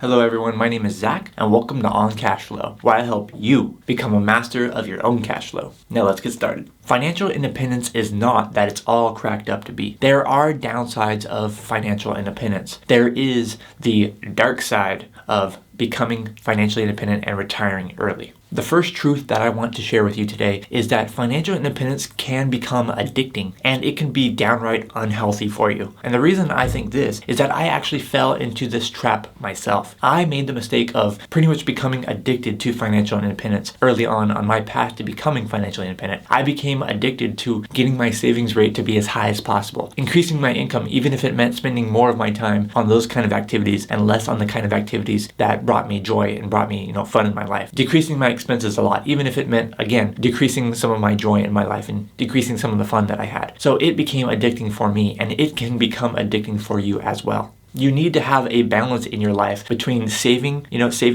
Hello everyone, my name is Zach and welcome to On Cash Flow, where I help you become a master of your own cash flow. Now let's get started. Financial independence is not that it's all cracked up to be. There are downsides of financial independence. There is the dark side of becoming financially independent and retiring early. The first truth that I want to share with you today is that financial independence can become addicting and it can be downright unhealthy for you. And the reason I think this is that I actually fell into this trap myself. I made the mistake of pretty much becoming addicted to financial independence early on my path to becoming financially independent. I became addicted to getting my savings rate to be as high as possible, increasing my income even if it meant spending more of my time on those kind of activities and less on the kind of activities that brought me joy and brought me, fun in my life. Decreasing my expenses a lot, even if it meant, again, decreasing some of my joy in my life and decreasing some of the fun that I had. So it became addicting for me, and it can become addicting for you as well. You need to have a balance in your life between saving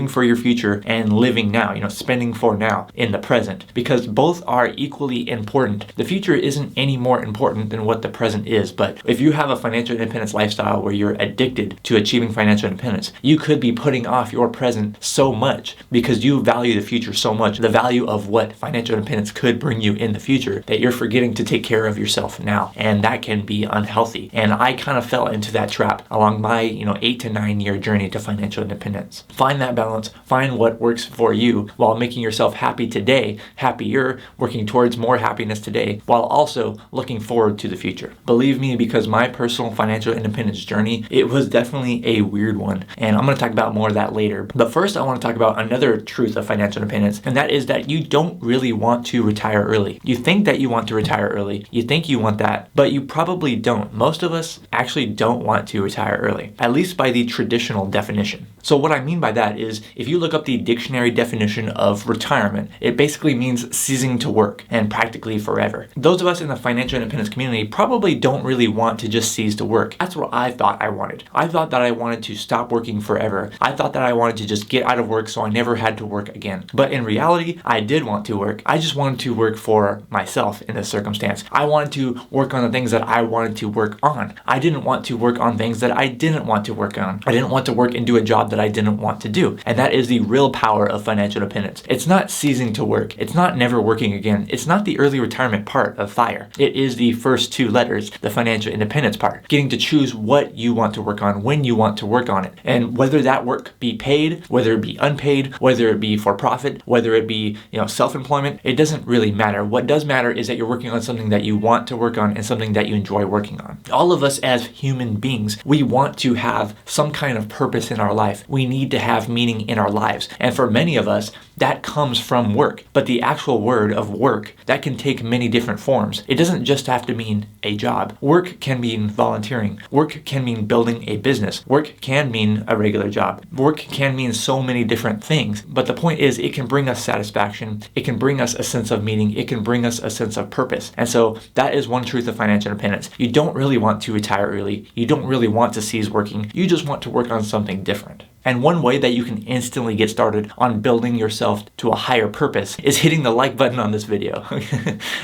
for your future and living now, spending for now in the present, because both are equally important. The future isn't any more important than what the present is, but if you have a financial independence lifestyle where you're addicted to achieving financial independence, you could be putting off your present so much because you value the future so much, the value of what financial independence could bring you in the future, that you're forgetting to take care of yourself now, and that can be unhealthy. And I kind of fell into that trap along my 8 to 9 year journey to financial independence. Find that balance, find what works for you while making yourself happy today, happier, working towards more happiness today, while also looking forward to the future. Believe me, because my personal financial independence journey, it was definitely a weird one, and I'm going to talk about more of that later. But first I want to talk about another truth of financial independence, and that is that you don't really want to retire early. You think that you want to retire early, you think you want that, but you probably don't. Most of us actually don't want to retire early, at least by the traditional definition. So what I mean by that is, if you look up the dictionary definition of retirement, it basically means ceasing to work, and practically forever. Those of us in the financial independence community probably don't really want to just cease to work. That's what I thought I wanted. I thought that I wanted to stop working forever. I thought that I wanted to just get out of work so I never had to work again. But in reality, I did want to work. I just wanted to work for myself in this circumstance. I wanted to work on the things that I wanted to work on. I didn't want to work on things that I didn't want to work on. I didn't want to work and do a job that I didn't want to do. And that is the real power of financial independence. It's not ceasing to work. It's not never working again. It's not the early retirement part of FIRE. It is the first two letters, the financial independence part. Getting to choose what you want to work on, when you want to work on it. And whether that work be paid, whether it be unpaid, whether it be for profit, whether it be, self-employment, it doesn't really matter. What does matter is that you're working on something that you want to work on and something that you enjoy working on. All of us as human beings, we want to have some kind of purpose in our life. We need to have meaning in our lives. And for many of us, that comes from work. But the actual word of work, that can take many different forms. It doesn't just have to mean a job. Work can mean volunteering. Work can mean building a business. Work can mean a regular job. Work can mean so many different things. But the point is, it can bring us satisfaction. It can bring us a sense of meaning. It can bring us a sense of purpose. And so that is one truth of financial independence. You don't really want to retire early. You don't really want to cease working. You just want to work on something different. And one way that you can instantly get started on building yourself to a higher purpose is hitting the like button on this video.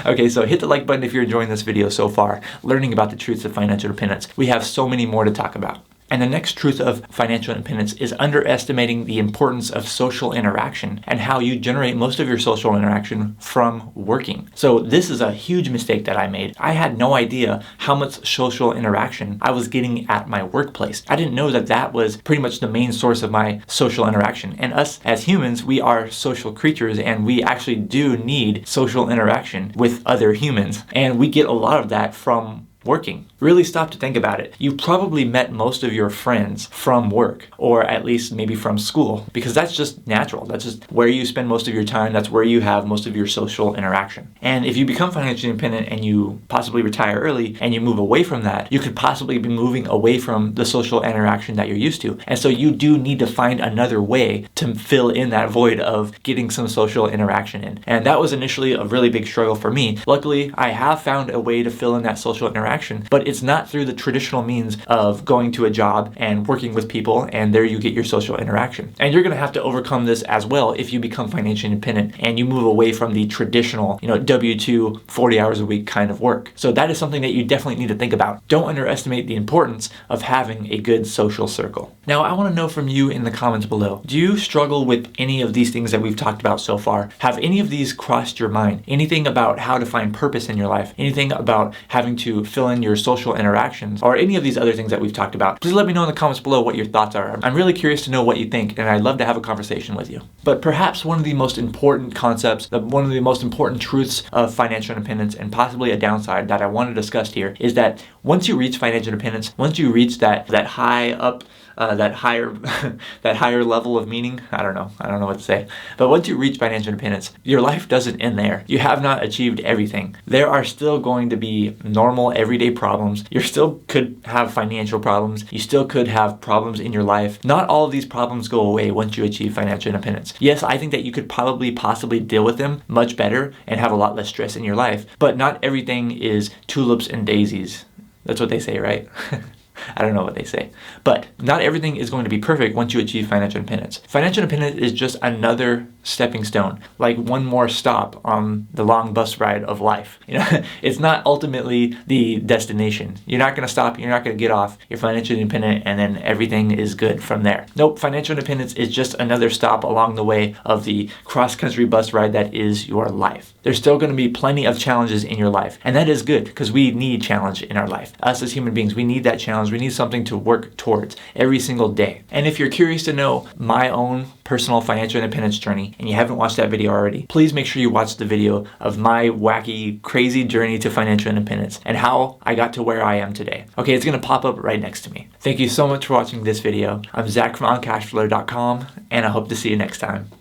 Okay, so hit the like button if you're enjoying this video so far, learning about the truths of financial independence. We have so many more to talk about. And the next truth of financial independence is underestimating the importance of social interaction and how you generate most of your social interaction from working. So this is a huge mistake that I made. I had no idea how much social interaction I was getting at my workplace. I didn't know that that was pretty much the main source of my social interaction. And us as humans, we are social creatures, and we actually do need social interaction with other humans. And we get a lot of that from working. Really stop to think about it. You probably met most of your friends from work, or at least maybe from school, because that's just natural. That's just where you spend most of your time. That's where you have most of your social interaction. And if you become financially independent and you possibly retire early and you move away from that, you could possibly be moving away from the social interaction that you're used to. And so you do need to find another way to fill in that void of getting some social interaction in. And that was initially a really big struggle for me. Luckily, I have found a way to fill in that social interaction, but It's not through the traditional means of going to a job and working with people, and there you get your social interaction. And you're going to have to overcome this as well if you become financially independent and you move away from the traditional, W-2, 40 hours a week kind of work. So that is something that you definitely need to think about. Don't underestimate the importance of having a good social circle. Now, I want to know from you in the comments below, do you struggle with any of these things that we've talked about so far? Have any of these crossed your mind? Anything about how to find purpose in your life? Anything about having to fill in your social interactions? Or any of these other things that we've talked about? Please let me know in the comments below what your thoughts are. I'm really curious to know what you think, and I'd love to have a conversation with you. But perhaps one of the most important concepts, one of the most important truths of financial independence, and possibly a downside that I want to discuss here, is that once you reach financial independence, once you reach that high up, that higher level of meaning, I don't know what to say, but once you reach financial independence, your life doesn't end there. You have not achieved everything. There are still going to be normal everyday problems. You still could have financial problems. You still could have problems in your life. Not all of these problems go away once you achieve financial independence. Yes, I think that you could possibly deal with them much better and have a lot less stress in your life, but not everything is tulips and daisies. That's what they say, right? I don't know what they say. But not everything is going to be perfect once you achieve financial independence. Financial independence is just another stepping stone, like one more stop on the long bus ride of life. It's not ultimately the destination. You're not going to stop, you're not going to get off. You're financially independent and then everything is good from there. Nope, financial independence is just another stop along the way of the cross-country bus ride that is your life. There's still going to be plenty of challenges in your life, and that is good because we need challenge in our life. Us as human beings, we need that challenge. We need something to work towards every single day. And if you're curious to know my own personal financial independence journey and you haven't watched that video already, please make sure you watch the video of my wacky, crazy journey to financial independence and how I got to where I am today. Okay, it's going to pop up right next to me. Thank you so much for watching this video. I'm Zach from OnCashflow.com, and I hope to see you next time.